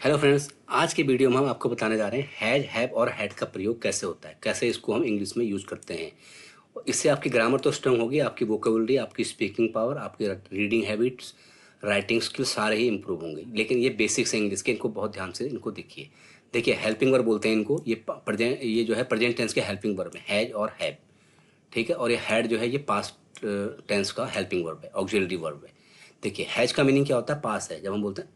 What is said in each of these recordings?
Hello friends, आज की video में हम आपको बताने जा रहे हैं हैज हैव और हैड का प्रयोग कैसे होता है, कैसे इसको हम इंग्लिश में यूज़ करते हैं। इससे आपकी ग्रामर तो स्ट्रांग होगी, आपकी वोकेबुलरी, आपकी स्पीकिंग पावर, आपकी रीडिंग हैबिट्स, राइटिंग स्किल सारे ही इंप्रूव होंगे। लेकिन ये बेसिक्स हैं इंग्लिश के, इनको बहुत ध्यान से इनको देखिए। देखिए, हेल्पिंग वर्ब बोलते हैं इनको। ये जो है प्रेजेंट टेंस के हेल्पिंग वर्ब है, हैज और हैव। ठीक है, और ये हैड जो है ये पास्ट टेंस का हेल्पिंग वर्ब है, ऑक्सिलरी वर्ब है। देखिए, हैज का मीनिंग क्या होता है? पास है। जब हम बोलते हैं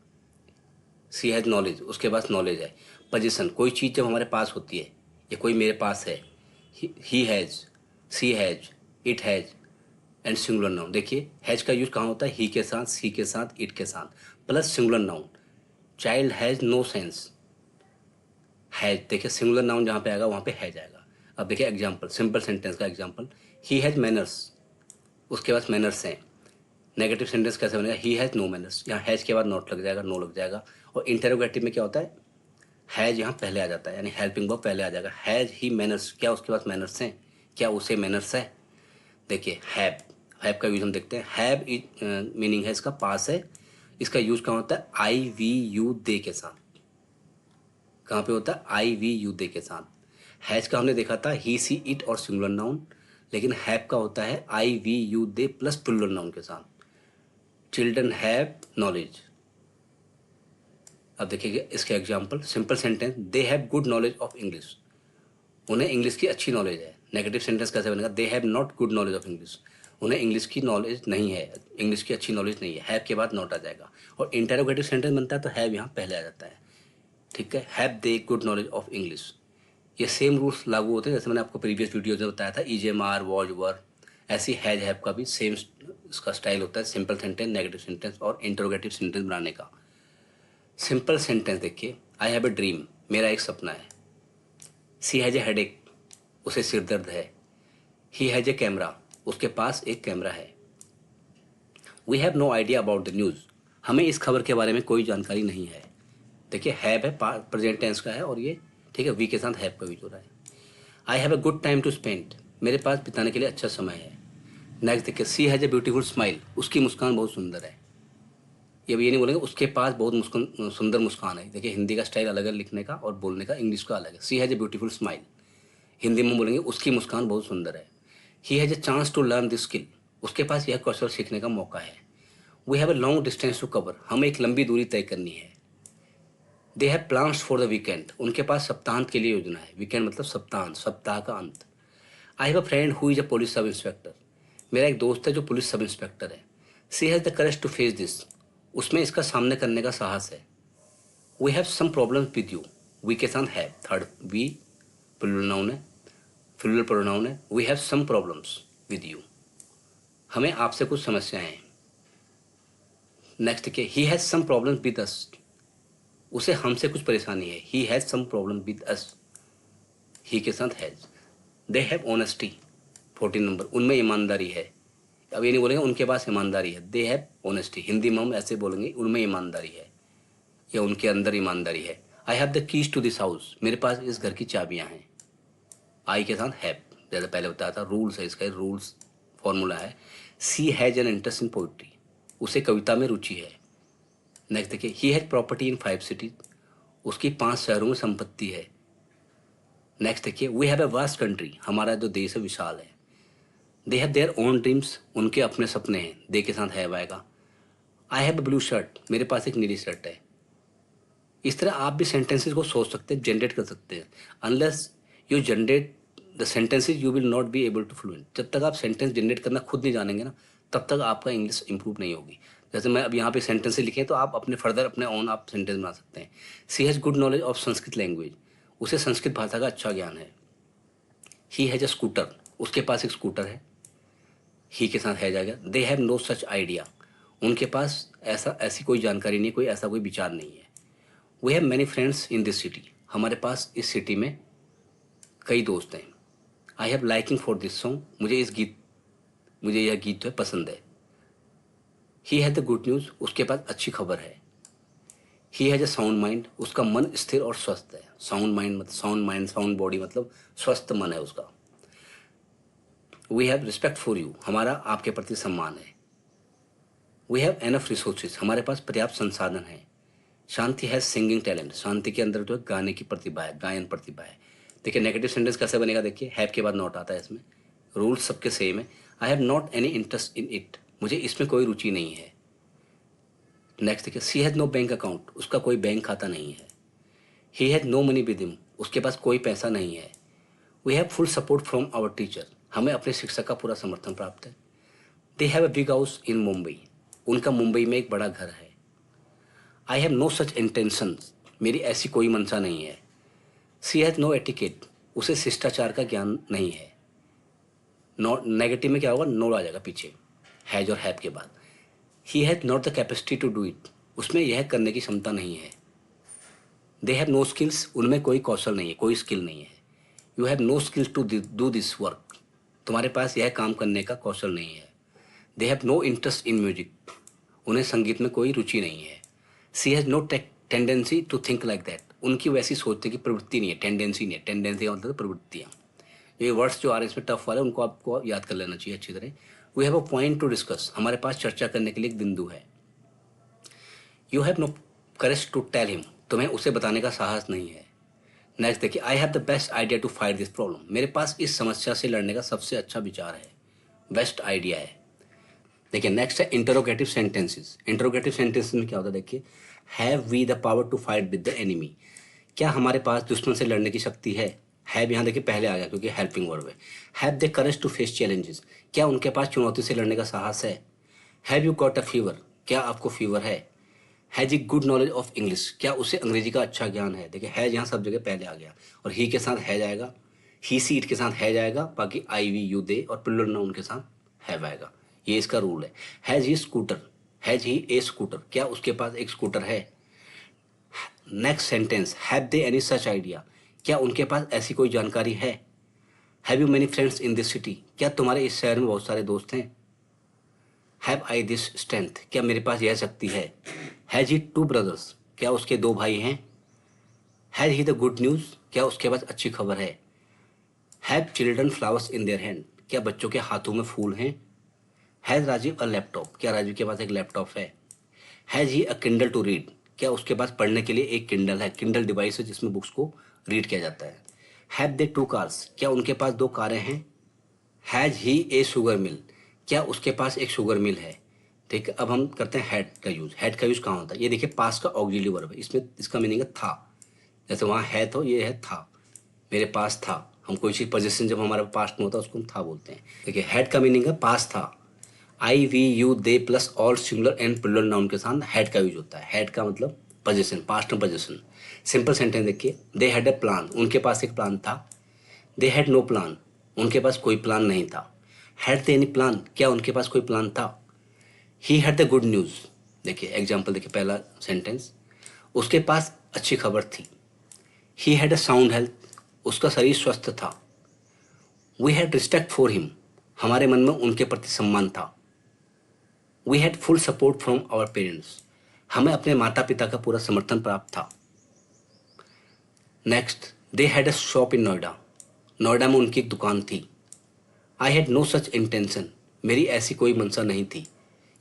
सी हैज़ नॉलेज, उसके पास नॉलेज है। पोजीशन, कोई चीज़ जब हमारे पास होती है या कोई मेरे पास है, he has, she has, it has and singular noun. देखिए, हैज़ का यूज़ कहाँ होता है? ही के साथ, सी के साथ, इट के साथ, plus singular noun. Child has no sense, has. देखिए, सिंगुलर नाउन जहाँ पे आएगा वहाँ पे हैज़ आएगा। अब देखिए एग्जाम्पल, सिंपल सेंटेंस का एग्जाम्पल, ही हैज़ मैनर्स, उसके पास मैनर्स हैं। नेगेटिव सेंटेंस कैसे बनेगा? ही हैज़ नो मैनर्स, यहाँ हैज़ के बाद नॉट लग जाएगा, नो लग जाएगा। और इंटेरोगेटिव में क्या होता है? हैज यहाँ पहले आ जाता है, यानी हेल्पिंग वर्ब पहले आ जाएगा। हैज ही मैनर्स, क्या उसके पास मैनर्स हैं? क्या उसे मैनर्स है? देखिए, हैव का यूज हम देखते हैं। हैव मीनिंग है इसका पास है। इसका यूज कहाँ होता है? आई वी यू दे के साथ। कहाँ पे होता है? आई वी यू दे के साथ। हैज का हमने देखा था ही सी इट और सिंगुलर नाउन, लेकिन हैव का होता है I we you they plus plural noun के साथ। Children have knowledge. अब देखिए इसके example, simple sentence, they have good knowledge of English, उन्हें इंग्लिश की अच्छी नॉलेज है। नेगेटिव सेंटेंस कैसे बनेगा? They have not good knowledge of English, उन्हें इंग्लिश की नॉलेज नहीं है, इंग्लिश की अच्छी नॉलेज नहीं है। हैव के बाद नॉट आ जाएगा। और इंटेरोगेटिव सेंटेंस बनता है तो हैव यहाँ पहले आ जाता है। ठीक है, have they good knowledge of English. ये सेम रूल्स लागू होते हैं जैसे मैंने आपको प्रीवियस वीडियो में बताया था, इज एम आर, वॉज, वर। ऐसी हैज हैव का भी सेम इसका स्टाइल होता है, सिंपल सेंटेंस, नेगेटिव सेंटेंस और इंटरोगेटिव सेंटेंस बनाने का। सिंपल सेंटेंस देखिए, आई हैव ए ड्रीम, मेरा एक सपना है। सी हैज ए हेडेक, उसे सिर दर्द है। ही हैज ए कैमरा, उसके पास एक कैमरा है। We have no idea about the news, हमें इस खबर के बारे में कोई जानकारी नहीं है। देखिए, हैव है, प्रेजेंट टेंस का है और ये ठीक है वी के साथ हैव का यूज हो रहा है। I have a good time to spend, मेरे पास बिताने के लिए अच्छा समय है। नेक्स्ट देखिए, सी हैज ए ब्यूटीफुल स्माइल, उसकी मुस्कान बहुत सुंदर है। ये भी ये नहीं बोलेंगे उसके पास बहुत मुस्कान, सुंदर मुस्कान है। देखिए, हिंदी का स्टाइल अलग है लिखने का और बोलने का, इंग्लिश का अलग है। She has a beautiful smile, Hindi में बोलेंगे उसकी मुस्कान बहुत सुंदर है। He has a chance to learn this skill, उसके पास यह कौशल सीखने का मौका है। We have a long distance to cover, हमें एक लंबी दूरी तय करनी है। They have plans for the weekend, उनके पास सप्ताहांत के लिए योजना है। वीकेंड मतलब सप्ताहांत, सप्ताह का अंत। I have a friend who is a police sub inspector, मेरा एक दोस्त है जो पुलिस सब इंस्पेक्टर है। She has the courage to face this, उसमें इसका सामने करने का साहस है। We have some problem with you, we के साथ have, third we plural noun है, प्लूरल प्रोनाउन है। We have some problems with you, हमें आपसे कुछ समस्याएं हैं। नेक्स्ट देखिए, he has some problem with us, उसे हमसे कुछ परेशानी है। He has some problem with us, he के साथ has. They have honesty, 14 number, उनमें ईमानदारी है। अब ये नहीं बोलेंगे उनके पास ईमानदारी है, दे हैव ऑनेस्टी, हिंदी में हम ऐसे बोलेंगे उनमें ईमानदारी है या उनके अंदर ईमानदारी है। I have the keys to this house, मेरे पास इस घर की चाबियां हैं। आई के साथ हैव, जैसे पहले बताया था, रूल्स है इसका, रूल्स फॉर्मूला है। She has an interest in poetry, उसे कविता में रुचि है। नेक्स्ट देखिए, he has property in 5 cities, उसकी 5 शहरों में संपत्ति है। नेक्स्ट देखिए, we have a vast country, हमारा जो देश है विशाल है। They have their own dreams, उनके अपने सपने हैं। दे के साथ हैव आएगा। I have a blue shirt, मेरे पास एक नीली शर्ट है। इस तरह आप भी सेंटेंसेस को सोच सकते हैं, जनरेट कर सकते हैं। Unless you generate the sentences you will not be able to fluent, जब तक आप सेंटेंस जनरेट करना खुद नहीं जानेंगे ना, तब तक आपका इंग्लिश इंप्रूव नहीं होगी। जैसे मैं अब यहाँ पे सेंटेंसेस लिखे हैं तो आप अपने फर्दर अपने ओन आप सेंटेंस बना सकते हैं। She has good knowledge of Sanskrit language, उसे संस्कृत भाषा का अच्छा ज्ञान है। ही हैज़ अ स्कूटर, उसके पास एक स्कूटर है। ही के साथ है जाएगा। They have no such idea, उनके पास ऐसी कोई जानकारी नहीं, कोई ऐसा कोई विचार नहीं है। We have many friends in this city, हमारे पास इस सिटी में कई दोस्त हैं। I have liking for this song, मुझे यह गीत जो है पसंद है। He has the good news, उसके पास अच्छी खबर है। He has a sound mind, उसका मन स्थिर और स्वस्थ है। साउंड माइंड मतलब साउंड माइंड, साउंड बॉडी मतलब स्वस्थ मन है उसका। We have respect for you, हमारा आपके प्रति सम्मान है। वी हैव एनफ रिसोर्सेज, हमारे पास पर्याप्त संसाधन है। शांति हैज़ सिंगिंग टैलेंट, शांति के अंदर जो है गाने की प्रतिभा है, गायन प्रतिभा है। देखिए नेगेटिव सेंटेंस कैसे बनेगा, देखिए हैव के बाद नॉट आता है इसमें, रूल्स सबके सेम है। I have not any interest in it, मुझे इसमें कोई रुचि नहीं है। नेक्स्ट देखिए she has no bank account, उसका कोई बैंक खाता नहीं है। He has no money with him, उसके पास कोई पैसा नहीं है। We have full support from our teacher, हमें अपने शिक्षक का पूरा समर्थन प्राप्त है। They have a big house in Mumbai, उनका मुंबई में एक बड़ा घर है। I have no such intention, मेरी ऐसी कोई मंशा नहीं है। सी हैज़ नो एटिकेट, उसे शिष्टाचार का ज्ञान नहीं है। नॉट नेगेटिव में क्या होगा, नो आ जाएगा पीछे हैज और हैव के बाद। He has not the capacity to do it, उसमें यह करने की क्षमता नहीं है। दे हैव नो स्किल्स, उनमें कोई कौशल नहीं है, कोई स्किल नहीं है। You have no skills to do this work, तुम्हारे पास यह काम करने का कौशल नहीं है। They have no interest in music, उन्हें संगीत में कोई रुचि नहीं है। She has no tendency to think like that, उनकी वैसी सोचने की प्रवृत्ति नहीं है, टेंडेंसी नहीं है। टेंडेंसी का मतलब प्रवृत्तियाँ। ये वर्ड्स जो आ रहे हैं इसमें टफ वाले, उनको आपको याद कर लेना चाहिए अच्छी तरह। We have a point to discuss, हमारे पास चर्चा करने के लिए एक बिंदु है। You have no courage to tell him, तुम्हें उसे बताने का साहस नहीं है। नेक्स्ट देखिए I have the best idea to fight this problem, मेरे पास इस समस्या से लड़ने का सबसे अच्छा विचार है, बेस्ट आइडिया है। देखिए नेक्स्ट है इंटरोगेटिव सेंटेंसेस। इंटरोगेटिव सेंटेंसेस में क्या होता है, देखिए have we the power to fight with the enemy, क्या हमारे पास दुश्मन से लड़ने की शक्ति है। हैव यहाँ देखिए पहले आ गया क्योंकि हेल्पिंग वर्ब है। Have they courage to face challenges, क्या उनके पास चुनौती से लड़ने का साहस है। Have you got a fever, क्या आपको फीवर है। Has he good knowledge of English, क्या उसे अंग्रेजी का अच्छा ज्ञान है। देखिए हैज यहाँ सब जगह पहले आ गया और ही के साथ है जाएगा, ही सी इट के साथ है जाएगा, बाकी आई वी यू दे और प्लूरल नाउन के साथ हैव आएगा। ये इसका रूल है। Has he scooter, has he A scooter, क्या उसके पास एक स्कूटर है। Next sentence have they any such idea, क्या उनके पास ऐसी कोई जानकारी है। Have you many friends in this city, क्या तुम्हारे इस शहर में बहुत सारे दोस्त हैं। हैव आई दिस स्ट्रेंथ, क्या मेरे पास यह शक्ति है। हैज ही टू ब्रदर्स, क्या उसके दो भाई हैं। Has he the good news, क्या उसके पास अच्छी खबर है। Have children flowers in their hand, क्या बच्चों के हाथों में फूल हैं। हैज राजीव अ लैपटॉप, क्या राजीव के पास एक लैपटॉप है। Has he a Kindle to read, क्या उसके पास पढ़ने के लिए एक किंडल है। किंडल डिवाइस है जिसमें बुक्स को रीड किया जाता है। हैव दे टू कार्स, क्या उनके पास दो कारें हैं। Has he A sugar mill, क्या उसके पास एक शुगर मिल है। ठीक है, अब हम करते हैं हैड का यूज़। हैड का यूज़ कहाँ होता है, ये देखिए पास का ऑक्सिलरी वर्ब है, इसमें इसका मीनिंग है था। जैसे वहाँ है तो ये है था, मेरे पास था। हम कोई चीज़ पोजीशन जब हमारे पास्ट में होता है उसको हम था बोलते हैं। देखिए हैड का मीनिंग है पास था। I we you they plus all singular and plural noun के साथ हैड का यूज होता है। हैड का मतलब पोजीशन, पास्ट में पोजीशन। सिंपल सेंटेंस देखिए, दे हैड ए प्लान, उनके पास एक प्लान था। दे हैड नो प्लान, उनके पास कोई प्लान नहीं था। हैड दे एनी प्लान, क्या उनके पास कोई प्लान था। He had the good news, देखिए एग्जाम्पल देखिए पहला सेंटेंस, उसके पास अच्छी खबर थी। He had a sound health, उसका शरीर स्वस्थ था। We had respect for him, हमारे मन में उनके प्रति सम्मान था। We had full support from our parents, हमें अपने माता पिता का पूरा समर्थन प्राप्त था। Next, they had a shop in Noida, Noida में उनकी एक दुकान थी। I had no such intention, मेरी ऐसी कोई मंशा नहीं थी,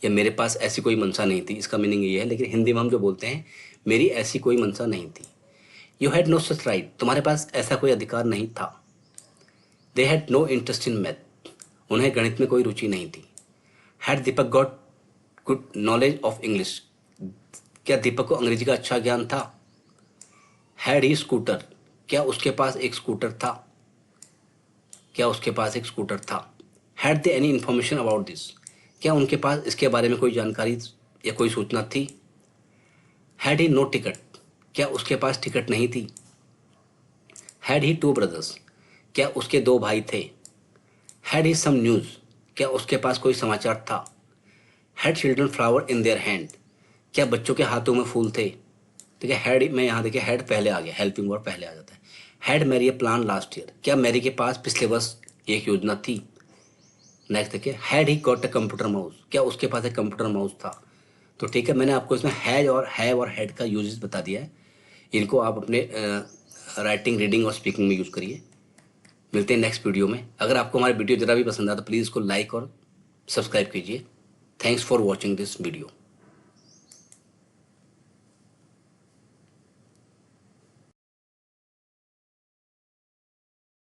या मेरे पास ऐसी कोई मंशा नहीं थी, इसका मीनिंग ये है। लेकिन हिंदी में हम जो बोलते हैं मेरी ऐसी कोई मंशा नहीं थी। You had no such right, तुम्हारे पास ऐसा कोई अधिकार नहीं था। They had no interest in math, उन्हें गणित में कोई रुचि नहीं थी। Had Deepak got good knowledge of English, क्या दीपक को अंग्रेजी का अच्छा ज्ञान था। हैड ही स्कूटर, क्या उसके पास एक स्कूटर था। क्या उसके पास एक स्कूटर था। Had they any information about this, क्या उनके पास इसके बारे में कोई जानकारी या कोई सूचना थी। हैड ही नो टिकट, क्या उसके पास टिकट नहीं थी। हैड ही टू ब्रदर्स, क्या उसके दो भाई थे। हैड ही सम न्यूज़, क्या उसके पास कोई समाचार था। Had children flower in their hand, क्या बच्चों के हाथों में फूल थे। ठीक है, हैड में यहाँ देखिए हैड पहले आ गया, हेल्पिंग वर्ब पहले आ जाता है। Had Mary a plan last year, क्या मैरी के पास पिछले वर्ष एक योजना थी। नेक्स्ट देखिए, had he got a computer mouse, क्या उसके पास एक कंप्यूटर माउस था। तो ठीक है, मैंने आपको इसमें हैज और हैव और हैड का यूजेस बता दिया है। इनको आप अपने राइटिंग, रीडिंग और स्पीकिंग में यूज़ करिए। मिलते हैं नेक्स्ट वीडियो में। अगर आपको हमारी वीडियो ज़रा भी पसंद आया तो प्लीज़ इसको लाइक और सब्सक्राइब कीजिए। Thanks for watching this video.